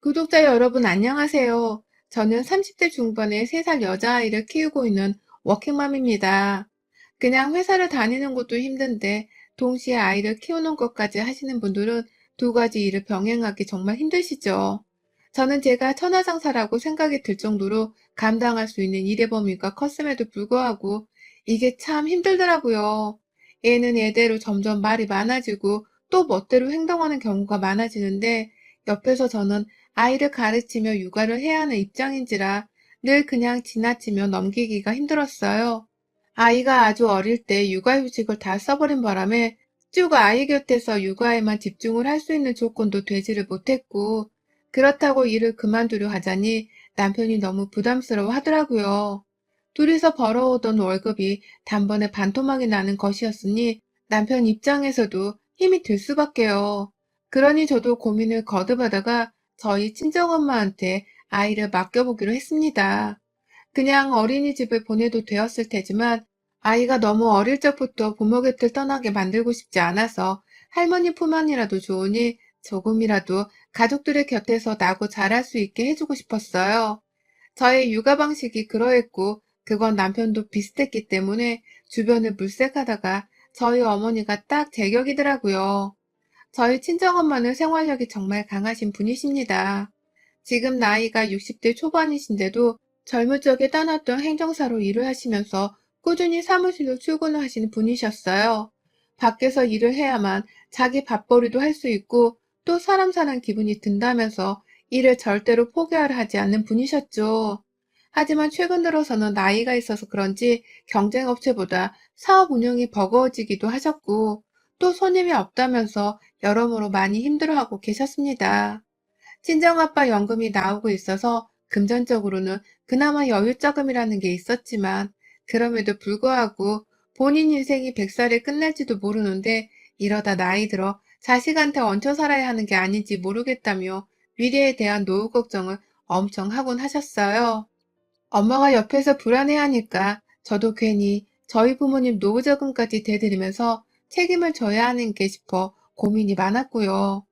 구독자 여러분 안녕하세요. 저는 30대 중반의 3살 여자아이를 키우고 있는 워킹맘입니다. 그냥 회사를 다니는 것도 힘든데 동시에 아이를 키우는 것까지 하시는 분들은 두 가지 일을 병행하기 정말 힘드시죠. 저는 제가 천하장사라고 생각이 들 정도로 감당할 수 있는 일의 범위가 컸음에도 불구하고 이게 참 힘들더라고요. 얘는 얘대로 점점 말이 많아지고 또 멋대로 행동하는 경우가 많아지는데 옆에서 저는 아이를 가르치며 육아를 해야 하는 입장인지라 늘 그냥 지나치며 넘기기가 힘들었어요. 아이가 아주 어릴 때 육아휴직을 다 써버린 바람에 쭉 아이 곁에서 육아에만 집중을 할 수 있는 조건도 되지를 못했고, 그렇다고 일을 그만두려 하자니 남편이 너무 부담스러워 하더라고요. 둘이서 벌어오던 월급이 단번에 반토막이 나는 것이었으니 남편 입장에서도 힘이 들 수밖에요. 그러니 저도 고민을 거듭하다가 저희 친정엄마한테 아이를 맡겨보기로 했습니다. 그냥 어린이집을 보내도 되었을 테지만 아이가 너무 어릴 적부터 부모 곁을 떠나게 만들고 싶지 않아서 할머니 품 안이라도 좋으니 조금이라도 가족들의 곁에서 나고 자랄 수 있게 해주고 싶었어요. 저의 육아 방식이 그러했고 그건 남편도 비슷했기 때문에 주변을 물색하다가 저희 어머니가 딱 제격이더라고요. 저희 친정엄마는 생활력이 정말 강하신 분이십니다. 지금 나이가 60대 초반이신데도 젊은 적에 떠났던 행정사로 일을 하시면서 꾸준히 사무실로 출근을 하시는 분이셨어요. 밖에서 일을 해야만 자기 밥벌이도 할 수 있고 또 사람 사는 기분이 든다면서 일을 절대로 포기하려 하지 않는 분이셨죠. 하지만 최근 들어서는 나이가 있어서 그런지 경쟁업체보다 사업 운영이 버거워지기도 하셨고 또 손님이 없다면서 여러모로 많이 힘들어하고 계셨습니다. 친정아빠 연금이 나오고 있어서 금전적으로는 그나마 여유자금이라는 게 있었지만 그럼에도 불구하고 본인 인생이 100살에 끝날지도 모르는데 이러다 나이 들어 자식한테 얹혀 살아야 하는 게 아닌지 모르겠다며 미래에 대한 노후 걱정을 엄청 하곤 하셨어요. 엄마가 옆에서 불안해하니까 저도 괜히 저희 부모님 노후자금까지 대드리면서 책임을 져야 하는 게 싶어 고민이 많았고요.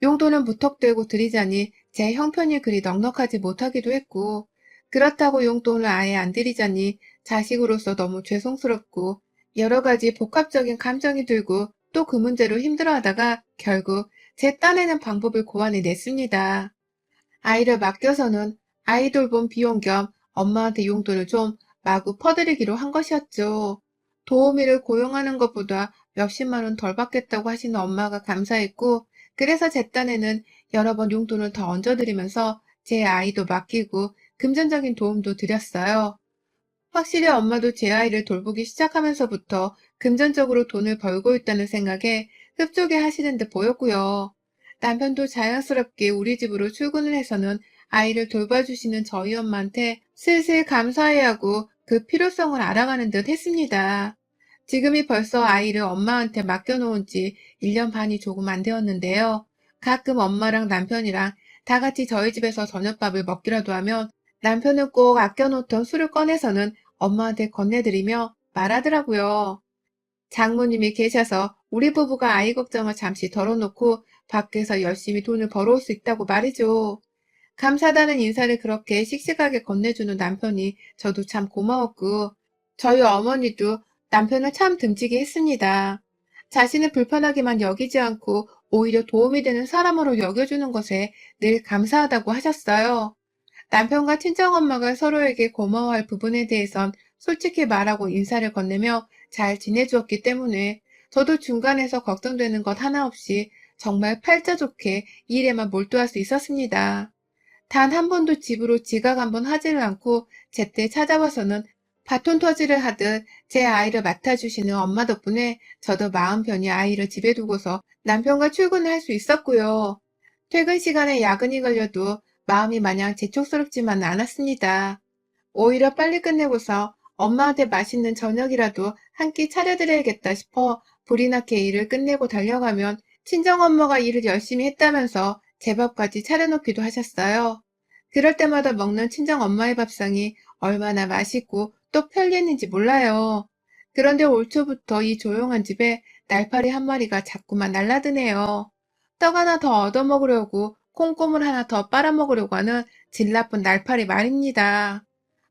용돈은 무턱대고 드리자니 제 형편이 그리 넉넉하지 못하기도 했고, 그렇다고 용돈을 아예 안 드리자니 자식으로서 너무 죄송스럽고, 여러 가지 복합적인 감정이 들고 또 그 문제로 힘들어하다가 결국 제 딴에는 방법을 고안해냈습니다. 아이를 맡겨서는 아이 돌봄 비용 겸 엄마한테 용돈을 좀 마구 퍼드리기로 한 것이었죠. 도우미를 고용하는 것보다 몇십만 원 덜 받겠다고 하시는 엄마가 감사했고, 그래서 제 딴에는 여러 번 용돈을 더 얹어드리면서 제 아이도 맡기고 금전적인 도움도 드렸어요. 확실히 엄마도 제 아이를 돌보기 시작하면서부터 금전적으로 돈을 벌고 있다는 생각에 흡족해 하시는 듯 보였고요. 남편도 자연스럽게 우리 집으로 출근을 해서는 아이를 돌봐주시는 저희 엄마한테 슬슬 감사해야 하고 그 필요성을 알아가는 듯 했습니다. 지금이 벌써 아이를 엄마한테 맡겨놓은 지 1년 반이 조금 안 되었는데요. 가끔 엄마랑 남편이랑 다 같이 저희 집에서 저녁밥을 먹기라도 하면 남편은 꼭 아껴놓던 술을 꺼내서는 엄마한테 건네드리며 말하더라고요. 장모님이 계셔서 우리 부부가 아이 걱정을 잠시 덜어놓고 밖에서 열심히 돈을 벌어올 수 있다고 말이죠. 감사하다는 인사를 그렇게 씩씩하게 건네주는 남편이 저도 참 고마웠고, 저희 어머니도 남편을 참 듬직이 했습니다. 자신을 불편하게만 여기지 않고 오히려 도움이 되는 사람으로 여겨주는 것에 늘 감사하다고 하셨어요. 남편과 친정엄마가 서로에게 고마워할 부분에 대해선 솔직히 말하고 인사를 건네며 잘 지내주었기 때문에 저도 중간에서 걱정되는 것 하나 없이 정말 팔자 좋게 일에만 몰두할 수 있었습니다. 단 한 번도 집으로 지각 한 번 하지를 않고 제때 찾아와서는 바톤 터지를 하듯 제 아이를 맡아주시는 엄마 덕분에 저도 마음 편히 아이를 집에 두고서 남편과 출근을 할 수 있었고요. 퇴근 시간에 야근이 걸려도 마음이 마냥 재촉스럽지만 않았습니다. 오히려 빨리 끝내고서 엄마한테 맛있는 저녁이라도 한 끼 차려드려야겠다 싶어 불이 나게 일을 끝내고 달려가면 친정엄마가 일을 열심히 했다면서 제 밥까지 차려놓기도 하셨어요. 그럴 때마다 먹는 친정엄마의 밥상이 얼마나 맛있고 또 편리했는지 몰라요. 그런데 올 초부터 이 조용한 집에 날파리 한 마리가 자꾸만 날라드네요. 떡 하나 더 얻어먹으려고 콩고물 하나 더 빨아먹으려고 하는 질 나쁜 날파리 말입니다.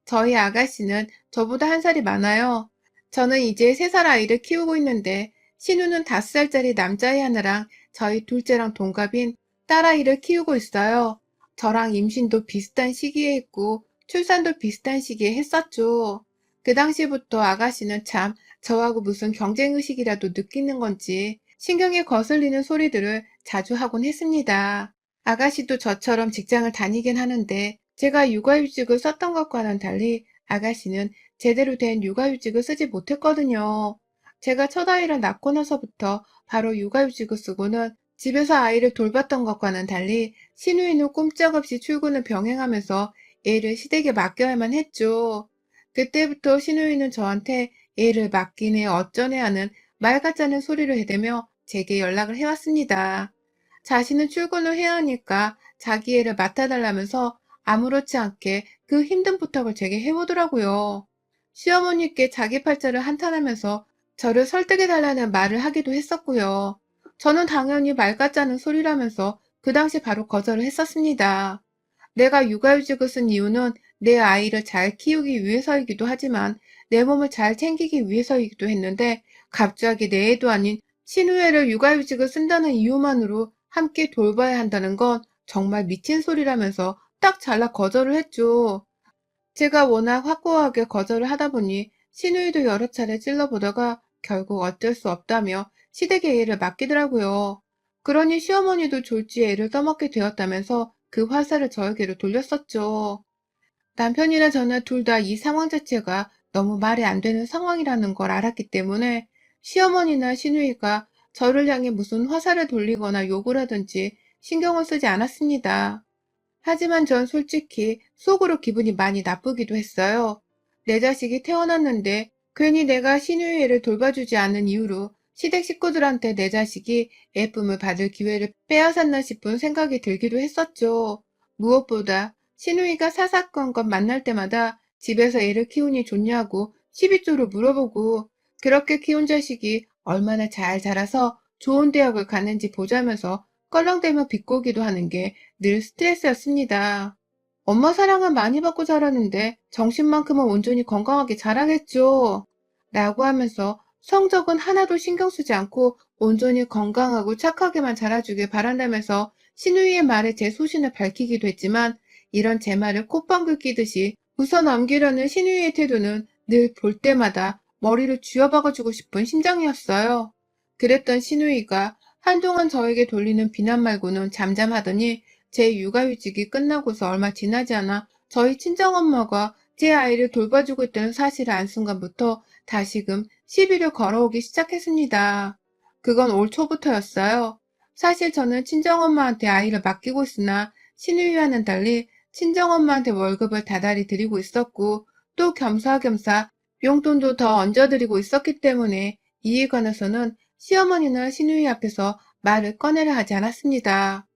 저희 아가씨는 저보다 한 살이 많아요. 저는 이제 3살 아이를 키우고 있는데 신우는 5살짜리 남자아이 하나랑 저희 둘째랑 동갑인 딸아이를 키우고 있어요. 저랑 임신도 비슷한 시기에 했고 출산도 비슷한 시기에 했었죠. 그 당시부터 아가씨는 참 저하고 무슨 경쟁의식이라도 느끼는 건지 신경에 거슬리는 소리들을 자주 하곤 했습니다. 아가씨도 저처럼 직장을 다니긴 하는데 제가 육아휴직을 썼던 것과는 달리 아가씨는 제대로 된 육아휴직을 쓰지 못했거든요. 제가 첫 아이를 낳고 나서부터 바로 육아휴직을 쓰고는 집에서 아이를 돌봤던 것과는 달리 시누이는 꼼짝없이 출근을 병행하면서 애를 시댁에 맡겨야만 했죠. 그때부터 시누이는 저한테 애를 맡기네 어쩌네 하는 말 같자는 소리를 해대며 제게 연락을 해왔습니다. 자신은 출근을 해야 하니까 자기 애를 맡아달라면서 아무렇지 않게 그 힘든 부탁을 제게 해오더라고요. 시어머니께 자기 팔자를 한탄하면서 저를 설득해달라는 말을 하기도 했었고요. 저는 당연히 말 같자는 소리라면서 그 당시 바로 거절을 했었습니다. 내가 육아휴직을 쓴 이유는 내 아이를 잘 키우기 위해서이기도 하지만 내 몸을 잘 챙기기 위해서이기도 했는데 갑자기 내 애도 아닌 신우애를 육아휴직을 쓴다는 이유만으로 함께 돌봐야 한다는 건 정말 미친 소리라면서 딱 잘라 거절을 했죠. 제가 워낙 확고하게 거절을 하다 보니 신우이도 여러 차례 찔러보다가 결국 어쩔 수 없다며 시댁에 애를 맡기더라고요. 그러니 시어머니도 졸지에 애를 떠맡게 되었다면서 그 화살을 저에게로 돌렸었죠. 남편이나 저는 둘 다 이 상황 자체가 너무 말이 안 되는 상황이라는 걸 알았기 때문에 시어머니나 시누이가 저를 향해 무슨 화살을 돌리거나 욕을 하든지 신경을 쓰지 않았습니다. 하지만 전 솔직히 속으로 기분이 많이 나쁘기도 했어요. 내 자식이 태어났는데 괜히 내가 시누이 애를 돌봐주지 않은 이유로 시댁 식구들한테 내 자식이 예쁨을 받을 기회를 빼앗았나 싶은 생각이 들기도 했었죠. 무엇보다 시누이가 사사건건 만날 때마다 집에서 애를 키우니 좋냐고 시비조로 물어보고 그렇게 키운 자식이 얼마나 잘 자라서 좋은 대학을 가는지 보자면서 껄렁대며 비꼬기도 하는 게 늘 스트레스였습니다. 엄마 사랑은 많이 받고 자라는데 정신만큼은 온전히 건강하게 자라겠죠. 라고 하면서 성적은 하나도 신경 쓰지 않고 온전히 건강하고 착하게만 자라주길 바란다면서 신우이의 말에 제 소신을 밝히기도 했지만 이런 제 말을 콧방귀 끼듯이 웃어넘기려는 신우이의 태도는 늘 볼 때마다 머리를 쥐어박아주고 싶은 심정이었어요. 그랬던 신우이가 한동안 저에게 돌리는 비난 말고는 잠잠하더니 제 육아휴직이 끝나고서 얼마 지나지 않아 저희 친정엄마가 제 아이를 돌봐주고 있다는 사실을 안 순간부터 다시금 시비를 걸어오기 시작했습니다. 그건 올 초부터였어요. 사실 저는 친정엄마한테 아이를 맡기고 있으나 신우이와는 달리 친정엄마한테 월급을 다달이 드리고 있었고 또 겸사겸사 용돈도 더 얹어드리고 있었기 때문에 이에 관해서는 시어머니나 시누이 앞에서 말을 꺼내려 하지 않았습니다.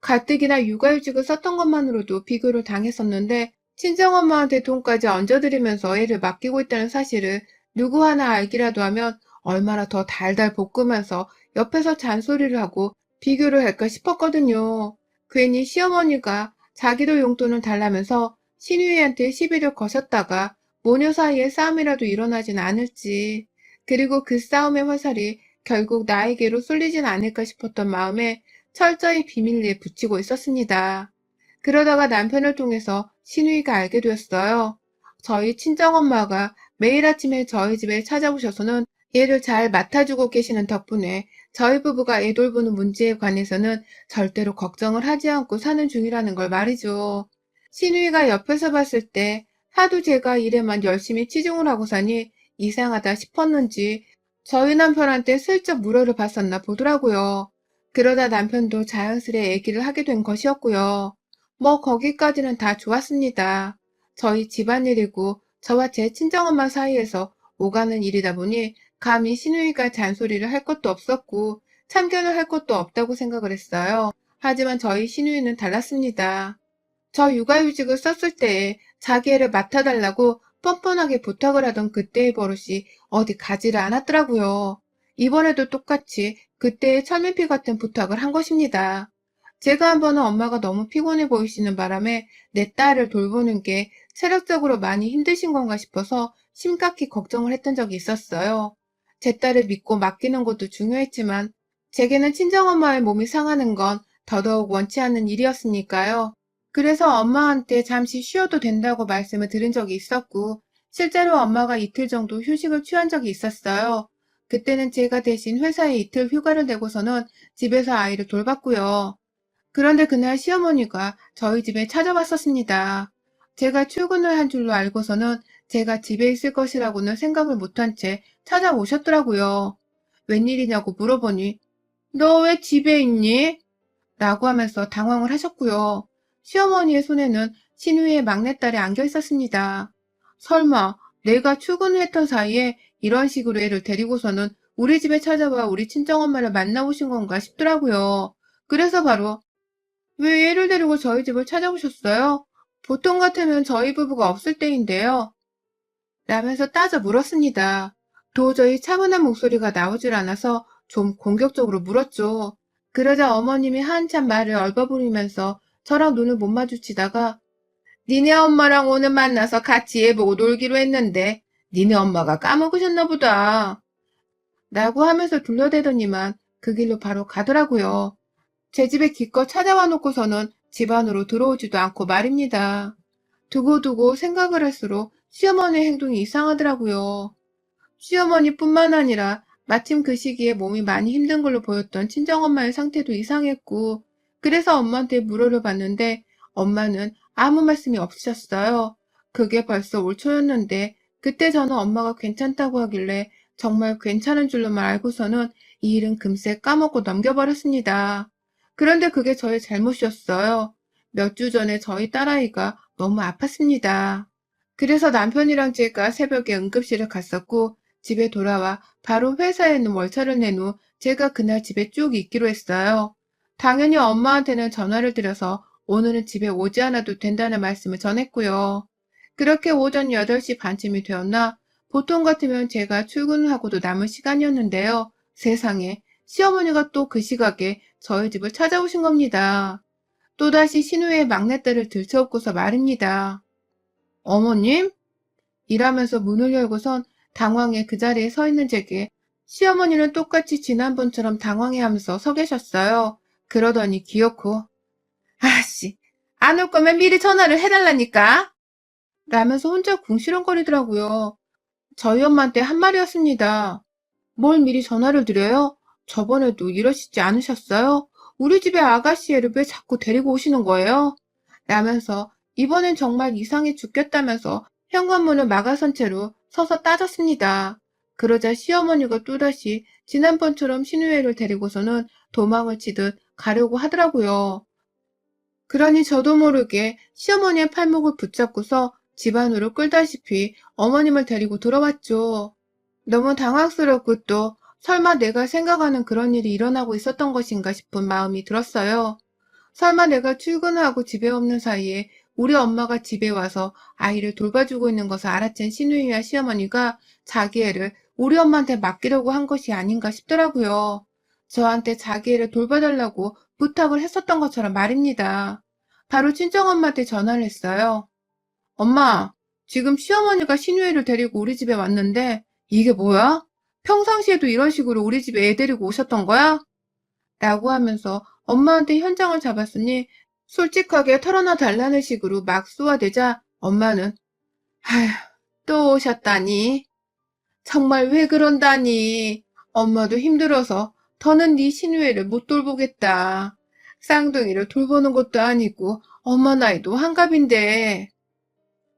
가뜩이나 육아휴직을 썼던 것만으로도 비교를 당했었는데 친정엄마한테 돈까지 얹어드리면서 애를 맡기고 있다는 사실을 누구 하나 알기라도 하면 얼마나 더 달달 볶으면서 옆에서 잔소리를 하고 비교를 할까 싶었거든요. 괜히 시어머니가 자기도 용돈을 달라면서 시누이한테 시비를 거셨다가 모녀 사이에 싸움이라도 일어나진 않을지, 그리고 그 싸움의 화살이 결국 나에게로 쏠리진 않을까 싶었던 마음에 철저히 비밀리에 붙이고 있었습니다. 그러다가 남편을 통해서 시누이가 알게 되었어요. 저희 친정엄마가 매일 아침에 저희 집에 찾아오셔서는 애를 잘 맡아주고 계시는 덕분에 저희 부부가 애 돌보는 문제에 관해서는 절대로 걱정을 하지 않고 사는 중이라는 걸 말이죠. 시누이가 옆에서 봤을 때 하도 제가 일에만 열심히 치중을 하고 사니 이상하다 싶었는지 저희 남편한테 슬쩍 물어를 봤었나 보더라고요. 그러다 남편도 자연스레 얘기를 하게 된 것이었고요. 뭐 거기까지는 다 좋았습니다. 저희 집안일이고 저와 제 친정엄마 사이에서 오가는 일이다 보니 감히 시누이가 잔소리를 할 것도 없었고 참견을 할 것도 없다고 생각을 했어요. 하지만 저희 시누이는 달랐습니다. 저 육아휴직을 썼을 때에 자기 애를 맡아달라고 뻔뻔하게 부탁을 하던 그때의 버릇이 어디 가지를 않았더라고요. 이번에도 똑같이 그때의 철면피 같은 부탁을 한 것입니다. 제가 한 번은 엄마가 너무 피곤해 보이시는 바람에 내 딸을 돌보는 게 체력적으로 많이 힘드신 건가 싶어서 심각히 걱정을 했던 적이 있었어요. 제 딸을 믿고 맡기는 것도 중요했지만 제게는 친정엄마의 몸이 상하는 건 더더욱 원치 않는 일이었으니까요. 그래서 엄마한테 잠시 쉬어도 된다고 말씀을 드린 적이 있었고, 실제로 엄마가 이틀 정도 휴식을 취한 적이 있었어요. 그때는 제가 대신 회사에 이틀 휴가를 내고서는 집에서 아이를 돌봤고요. 그런데 그날 시어머니가 저희 집에 찾아왔었습니다. 제가 출근을 한 줄로 알고서는 제가 집에 있을 것이라고는 생각을 못한 채 찾아오셨더라고요. 웬일이냐고 물어보니, 너 왜 집에 있니? 라고 하면서 당황을 하셨고요. 시어머니의 손에는 신우이의 막내딸이 안겨 있었습니다. 설마 내가 출근을 했던 사이에 이런 식으로 애를 데리고서는 우리 집에 찾아와 우리 친정엄마를 만나오신 건가 싶더라고요. 그래서 바로 왜 애를 데리고 저희 집을 찾아오셨어요? 보통 같으면 저희 부부가 없을 때인데요. 라면서 따져 물었습니다. 도저히 차분한 목소리가 나오질 않아서 좀 공격적으로 물었죠. 그러자 어머님이 한참 말을 얼버무리면서 저랑 눈을 못 마주치다가 니네 엄마랑 오늘 만나서 같이 애 보고 놀기로 했는데 니네 엄마가 까먹으셨나 보다. 라고 하면서 둘러대더니만 그 길로 바로 가더라고요. 제 집에 기껏 찾아와 놓고서는 집 안으로 들어오지도 않고 말입니다. 두고두고 생각을 할수록 시어머니의 행동이 이상하더라고요. 시어머니뿐만 아니라 마침 그 시기에 몸이 많이 힘든 걸로 보였던 친정엄마의 상태도 이상했고, 그래서 엄마한테 물어를 봤는데 엄마는 아무 말씀이 없으셨어요. 그게 벌써 올 초였는데 그때 저는 엄마가 괜찮다고 하길래 정말 괜찮은 줄로만 알고서는 이 일은 금세 까먹고 넘겨버렸습니다. 그런데 그게 저의 잘못이었어요. 몇 주 전에 저희 딸아이가 너무 아팠습니다. 그래서 남편이랑 제가 새벽에 응급실을 갔었고 집에 돌아와 바로 회사에 있는 월차를 낸 후 제가 그날 집에 쭉 있기로 했어요. 당연히 엄마한테는 전화를 드려서 오늘은 집에 오지 않아도 된다는 말씀을 전했고요. 그렇게 오전 8시 반쯤이 되었나 보통 같으면 제가 출근을 하고도 남은 시간이었는데요. 세상에 시어머니가 또 그 시각에 저희 집을 찾아오신 겁니다. 또다시 신우의 막내딸을 들쳐업고서 말입니다. 어머님? 일하면서 문을 열고선 당황해 그 자리에 서 있는 제게 시어머니는 똑같이 지난번처럼 당황해하면서 서 계셨어요. 그러더니 기어코 아씨, 안 올 거면 미리 전화를 해달라니까 라면서 혼자 궁시렁거리더라고요. 저희 엄마한테 한 말이었습니다. 뭘 미리 전화를 드려요? 저번에도 이러시지 않으셨어요? 우리 집에 아가씨 애를 왜 자꾸 데리고 오시는 거예요? 라면서 이번엔 정말 이상해 죽겠다면서 현관문을 막아선 채로 서서 따졌습니다. 그러자 시어머니가 또다시 지난번처럼 신우애를 데리고서는 도망을 치듯 가려고 하더라고요. 그러니 저도 모르게 시어머니의 팔목을 붙잡고서 집 안으로 끌다시피 어머님을 데리고 들어왔죠. 너무 당황스럽고 또 설마 내가 생각하는 그런 일이 일어나고 있었던 것인가 싶은 마음이 들었어요. 설마 내가 출근하고 집에 없는 사이에 우리 엄마가 집에 와서 아이를 돌봐주고 있는 것을 알아챈 시누이와 시어머니가 자기 애를 우리 엄마한테 맡기려고 한 것이 아닌가 싶더라고요. 저한테 자기 애를 돌봐달라고 부탁을 했었던 것처럼 말입니다. 바로 친정엄마한테 전화를 했어요. 엄마, 지금 시어머니가 시누이를 데리고 우리 집에 왔는데 이게 뭐야? 평상시에도 이런 식으로 우리 집에 애 데리고 오셨던 거야? 라고 하면서 엄마한테 현장을 잡았으니 솔직하게 털어놔 달라는 식으로 막 쏘아대자 엄마는 아휴, 또 오셨다니. 정말 왜 그런다니. 엄마도 힘들어서 더는 네 시누이를 못 돌보겠다. 쌍둥이를 돌보는 것도 아니고 엄마 나이도 한갑인데.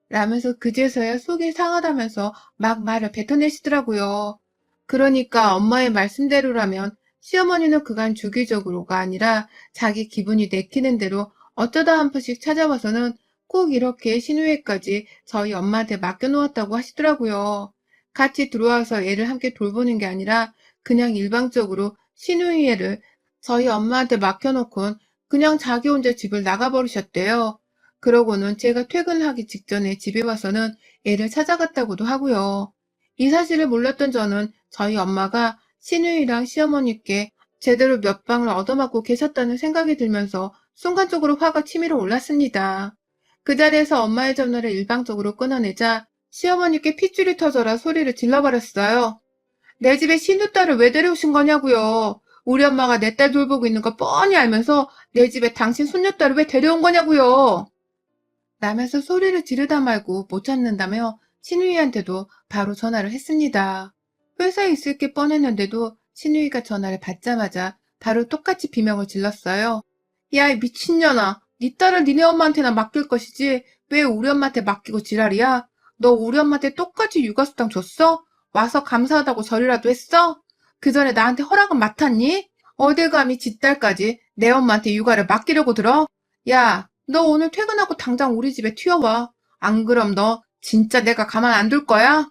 라면서 그제서야 속이 상하다면서 막 말을 뱉어내시더라고요. 그러니까 엄마의 말씀대로라면 시어머니는 그간 주기적으로가 아니라 자기 기분이 내키는 대로 어쩌다 한 번씩 찾아와서는 꼭 이렇게 신우회까지 저희 엄마한테 맡겨놓았다고 하시더라고요. 같이 들어와서 애를 함께 돌보는 게 아니라 그냥 일방적으로 신우이애를 저희 엄마한테 맡겨놓곤 그냥 자기 혼자 집을 나가버리셨대요. 그러고는 제가 퇴근하기 직전에 집에 와서는 애를 찾아갔다고도 하고요. 이 사실을 몰랐던 저는 저희 엄마가 시누이랑 시어머니께 제대로 몇 방을 얻어맞고 계셨다는 생각이 들면서 순간적으로 화가 치밀어 올랐습니다. 그 자리에서 엄마의 전화를 일방적으로 끊어내자 시어머니께 핏줄이 터져라 소리를 질러버렸어요. 내 집에 신우딸을 왜 데려오신 거냐고요. 우리 엄마가 내 딸 돌보고 있는 거 뻔히 알면서 내 집에 당신 손녀딸을 왜 데려온 거냐고요. 라면서 소리를 지르다 말고 못 찾는다며 신우이한테도 바로 전화를 했습니다. 회사에 있을 게 뻔했는데도 신우이가 전화를 받자마자 바로 똑같이 비명을 질렀어요. 야, 이 미친년아. 네 딸을 니네 엄마한테나 맡길 것이지 왜 우리 엄마한테 맡기고 지랄이야? 너 우리 엄마한테 똑같이 육아수당 줬어? 와서 감사하다고 절이라도 했어? 그 전에 나한테 허락은 맡았니? 어딜 감히 지 딸까지 내 엄마한테 육아를 맡기려고 들어? 야, 너 오늘 퇴근하고 당장 우리 집에 튀어와. 안 그럼 너 진짜 내가 가만 안 둘 거야?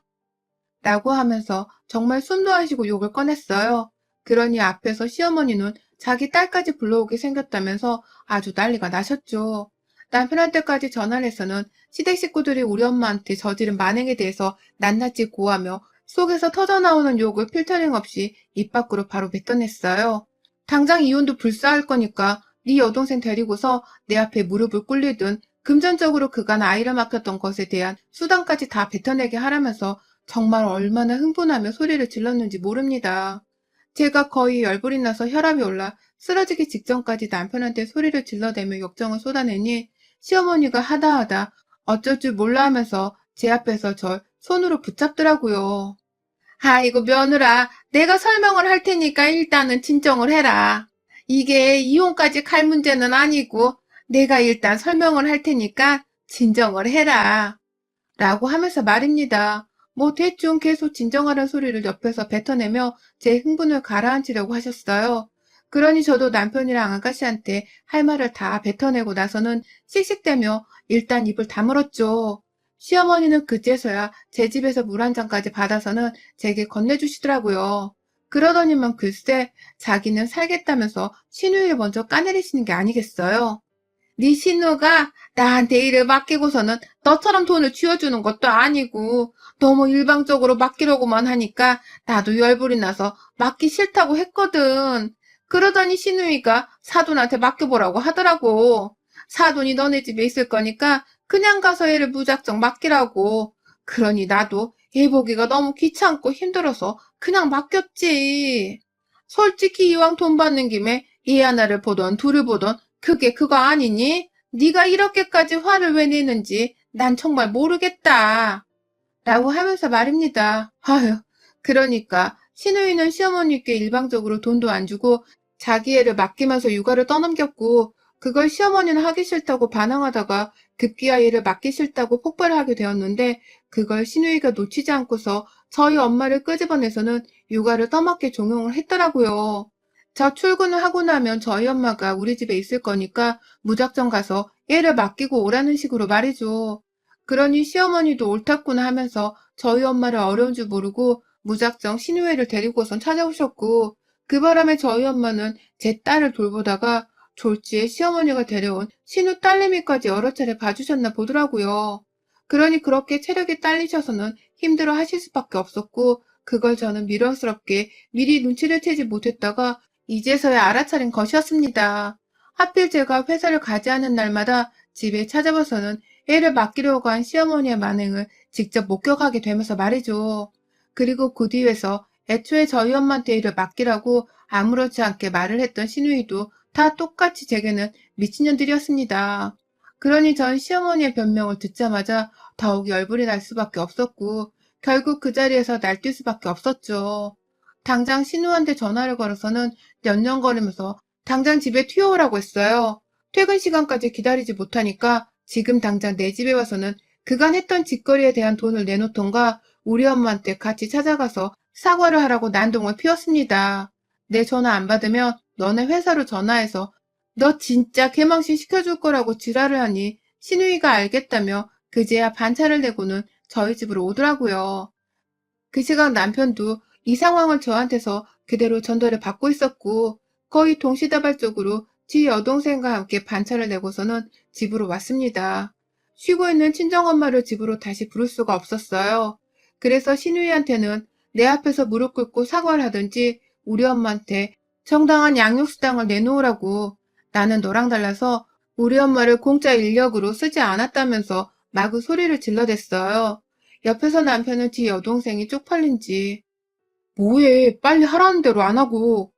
라고 하면서 정말 숨도 안 쉬고 욕을 꺼냈어요. 그러니 앞에서 시어머니는 자기 딸까지 불러오게 생겼다면서 아주 난리가 나셨죠. 남편한테까지 전화를 해서는 시댁 식구들이 우리 엄마한테 저지른 만행에 대해서 낱낱이 고하며 속에서 터져나오는 욕을 필터링 없이 입 밖으로 바로 뱉어냈어요. 당장 이혼도 불사할 거니까 네 여동생 데리고서 내 앞에 무릎을 꿇리든 금전적으로 그간 아이를 맡겼던 것에 대한 수당까지 다 뱉어내게 하라면서 정말 얼마나 흥분하며 소리를 질렀는지 모릅니다. 제가 거의 열불이 나서 혈압이 올라 쓰러지기 직전까지 남편한테 소리를 질러대며 역정을 쏟아내니 시어머니가 하다하다 어쩔 줄 몰라 하면서 제 앞에서 절 손으로 붙잡더라고요. 아이고 며느라, 내가 설명을 할 테니까 일단은 진정을 해라. 이게 이혼까지 갈 문제는 아니고 내가 일단 설명을 할 테니까 진정을 해라. 라고 하면서 말입니다. 뭐 대충 계속 진정하라는 소리를 옆에서 뱉어내며 제 흥분을 가라앉히려고 하셨어요. 그러니 저도 남편이랑 아가씨한테 할 말을 다 뱉어내고 나서는 씩씩대며 일단 입을 다물었죠. 시어머니는 그제서야 제 집에서 물 한 잔까지 받아서는 제게 건네주시더라고요. 그러더니만 글쎄 자기는 살겠다면서 신우이를 먼저 까내리시는 게 아니겠어요. 네 신우가 나한테 일을 맡기고서는 너처럼 돈을 쥐어주는 것도 아니고 너무 일방적으로 맡기려고만 하니까 나도 열불이 나서 맡기 싫다고 했거든. 그러더니 신우이가 사돈한테 맡겨보라고 하더라고. 사돈이 너네 집에 있을 거니까 그냥 가서 애를 무작정 맡기라고. 그러니 나도 애 보기가 너무 귀찮고 힘들어서 그냥 맡겼지. 솔직히 이왕 돈 받는 김에 애 하나를 보던 둘을 보던 그게 그거 아니니? 네가 이렇게까지 화를 왜 내는지 난 정말 모르겠다. 라고 하면서 말입니다. 아휴, 그러니까 신우이는 시어머니께 일방적으로 돈도 안 주고 자기 애를 맡기면서 육아를 떠넘겼고 그걸 시어머니는 하기 싫다고 반항하다가 급기야 애를 맡기 싫다고 폭발을 하게 되었는데 그걸 신우이가 놓치지 않고서 저희 엄마를 끄집어내서는 육아를 떠맡게 종용을 했더라고요. 저 출근을 하고 나면 저희 엄마가 우리 집에 있을 거니까 무작정 가서 애를 맡기고 오라는 식으로 말이죠. 그러니 시어머니도 옳았구나 하면서 저희 엄마를 어려운 줄 모르고 무작정 신우애를 데리고선 찾아오셨고 그 바람에 저희 엄마는 제 딸을 돌보다가 졸지에 시어머니가 데려온 신우 딸내미까지 여러 차례 봐주셨나 보더라고요. 그러니 그렇게 체력이 딸리셔서는 힘들어 하실 수밖에 없었고 그걸 저는 미련스럽게 미리 눈치를 채지 못했다가 이제서야 알아차린 것이었습니다. 하필 제가 회사를 가지 않은 날마다 집에 찾아와서는 애를 맡기려고 한 시어머니의 만행을 직접 목격하게 되면서 말이죠. 그리고 그 뒤에서 애초에 저희 엄마한테 일을 맡기라고 아무렇지 않게 말을 했던 시누이도 다 똑같이 제게는 미친년들이었습니다. 그러니 전 시어머니의 변명을 듣자마자 더욱 열불이 날 수밖에 없었고 결국 그 자리에서 날뛸 수밖에 없었죠. 당장 신우한테 전화를 걸어서는 연연거리면서 당장 집에 튀어오라고 했어요. 퇴근 시간까지 기다리지 못하니까 지금 당장 내 집에 와서는 그간 했던 짓거리에 대한 돈을 내놓던가 우리 엄마한테 같이 찾아가서 사과를 하라고 난동을 피웠습니다. 내 전화 안 받으면 너네 회사로 전화해서 너 진짜 개망신 시켜줄 거라고 지랄을 하니 신우이가 알겠다며 그제야 반차를 내고는 저희 집으로 오더라고요. 그 시각 남편도 이 상황을 저한테서 그대로 전달을 받고 있었고 거의 동시다발적으로 지 여동생과 함께 반차를 내고서는 집으로 왔습니다. 쉬고 있는 친정엄마를 집으로 다시 부를 수가 없었어요. 그래서 신우이한테는 내 앞에서 무릎 꿇고 사과를 하든지 우리 엄마한테 정당한 양육수당을 내놓으라고. 나는 너랑 달라서 우리 엄마를 공짜 인력으로 쓰지 않았다면서 마구 소리를 질러댔어요. 옆에서 남편은 뒤 여동생이 쪽팔린지 뭐해, 빨리 하라는 대로 안 하고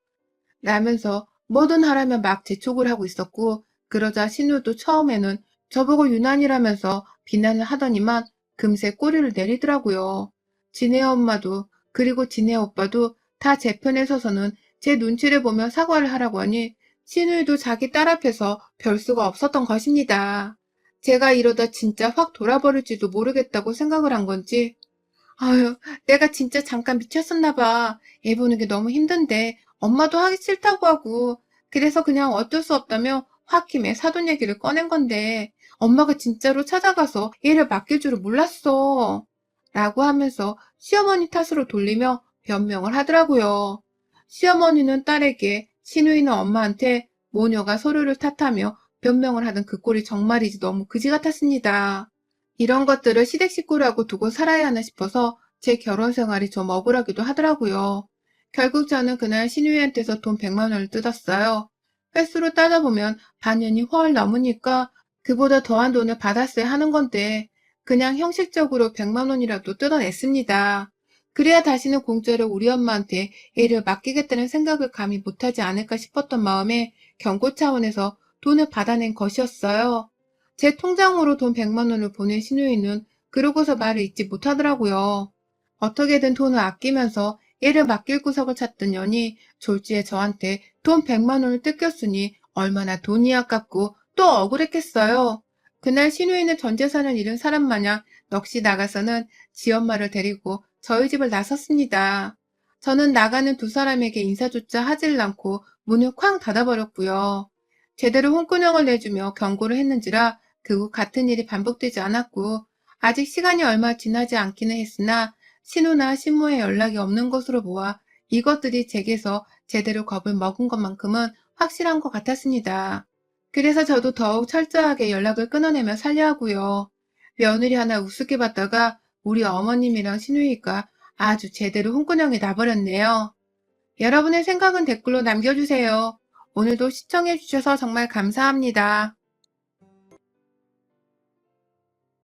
라면서 뭐든 하라면 막 재촉을 하고 있었고, 그러자 신우도 처음에는 저보고 유난이라면서 비난을 하더니만 금세 꼬리를 내리더라고요. 지네 엄마도 그리고 지네 오빠도 다 제 편에 서서는 제 눈치를 보며 사과를 하라고 하니 신우이도 자기 딸 앞에서 별 수가 없었던 것입니다. 제가 이러다 진짜 확 돌아버릴지도 모르겠다고 생각을 한 건지, 아유, 내가 진짜 잠깐 미쳤었나 봐. 애 보는 게 너무 힘든데 엄마도 하기 싫다고 하고 그래서 그냥 어쩔 수 없다며 홧김에 사돈 얘기를 꺼낸 건데 엄마가 진짜로 찾아가서 얘를 맡길 줄은 몰랐어. 라고 하면서 시어머니 탓으로 돌리며 변명을 하더라고요. 시어머니는 딸에게, 시누이는 엄마한테 모녀가 서로를 탓하며 변명을 하던 그 꼴이 정말이지 너무 그지 같았습니다. 이런 것들을 시댁 식구라고 두고 살아야 하나 싶어서 제 결혼 생활이 좀 억울하기도 하더라고요. 결국 저는 그날 신우이한테서 돈 100만 원을 뜯었어요. 횟수로 따져보면 반년이 훨 넘으니까 그보다 더한 돈을 받았어야 하는 건데 그냥 형식적으로 100만 원이라도 뜯어냈습니다. 그래야 다시는 공짜로 우리 엄마한테 애를 맡기겠다는 생각을 감히 못하지 않을까 싶었던 마음에 경고 차원에서 돈을 받아낸 것이었어요. 제 통장으로 돈 100만 원을 보낸 신우이는 그러고서 말을 잇지 못하더라고요. 어떻게든 돈을 아끼면서 애를 맡길 구석을 찾던 년이 졸지에 저한테 돈 100만 원을 뜯겼으니 얼마나 돈이 아깝고 또 억울했겠어요. 그날 신우이는 전 재산을 잃은 사람 마냥 넋이 나가서는 지 엄마를 데리고 저희 집을 나섰습니다. 저는 나가는 두 사람에게 인사조차 하질 않고 문을 쾅 닫아버렸고요. 제대로 홍군형을 내주며 경고를 했는지라 그 후 같은 일이 반복되지 않았고 아직 시간이 얼마 지나지 않기는 했으나 신우나 신모의 연락이 없는 것으로 보아 이것들이 제게서 제대로 겁을 먹은 것만큼은 확실한 것 같았습니다. 그래서 저도 더욱 철저하게 연락을 끊어내며 살려 하고요. 며느리 하나 우습게 봤다가 우리 어머님이랑 신우이가 아주 제대로 홍군형이 나버렸네요. 여러분의 생각은 댓글로 남겨주세요. 오늘도 시청해주셔서 정말 감사합니다.